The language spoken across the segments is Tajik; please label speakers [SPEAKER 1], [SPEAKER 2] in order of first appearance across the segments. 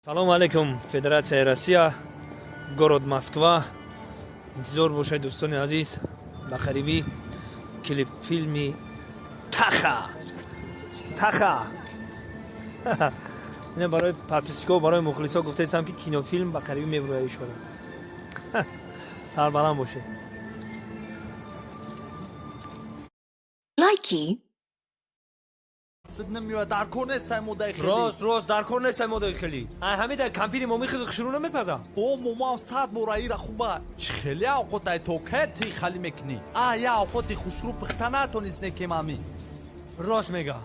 [SPEAKER 1] Салом алейкум, Федерация Россия, город Москва. Интизор бошед дӯстони азиз, ба қарибӣ клипфилми Таха. Ина барои подписчикҳо, барои мухлисҳо гуфтаистам ки кинофилм ба қарибӣ мебурад иншоалло. Сарбаланд бошед.
[SPEAKER 2] Лайки
[SPEAKER 1] Рост дар кор нестай модари хелӣ. Ай ҳамида кампини мо мехелӣ хушрӯ намепазам.
[SPEAKER 3] О момам 100 бора ира хуба. Чӣ хеле авқотай то кати хали мекунӣ. Я авқоти хушрӯ пухта натонис некемами.
[SPEAKER 1] Рост мега.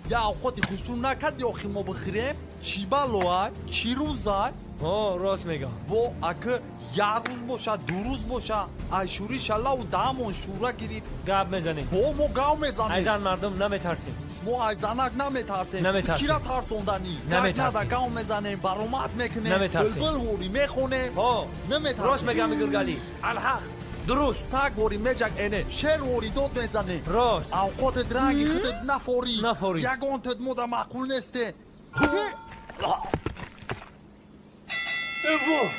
[SPEAKER 3] Я авқоти хушрӯ накади охи мо бихирем. Чӣ балоай? Чӣ рӯзай?
[SPEAKER 1] О, рост мега.
[SPEAKER 3] Бо ака як рӯз боша, ду рӯз боша. Ай шӯри шалаву дамон шӯра гирифт.
[SPEAKER 1] Гап мезанем.
[SPEAKER 3] О мо гав мезанем.
[SPEAKER 1] Айзан мардум наметарсем.
[SPEAKER 3] мо айзанак наметарсем.
[SPEAKER 1] Наметарсем.
[SPEAKER 3] Кира тарсондани?
[SPEAKER 1] Наметарсем.
[SPEAKER 3] Нада гав мезанем, баромад мекунем.
[SPEAKER 1] Наметарсем.
[SPEAKER 3] Булбул ҳори мехонем.
[SPEAKER 1] О,
[SPEAKER 3] наметарсем.
[SPEAKER 1] рост мега мигиргалӣ. Алҳақ. Дуруст.
[SPEAKER 3] Саг ҳори меҷак эне. Шер ҳори дод мезанем.
[SPEAKER 1] Рост.
[SPEAKER 3] Авқоти дранги худет нафори.
[SPEAKER 1] Нафори.
[SPEAKER 3] Ягонтет мода маъқул несте.
[SPEAKER 1] Эво.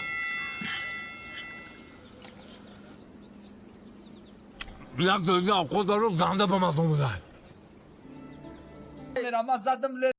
[SPEAKER 4] یک دقیقه اوقات دارم زنده به مزون بودن
[SPEAKER 3] من زدم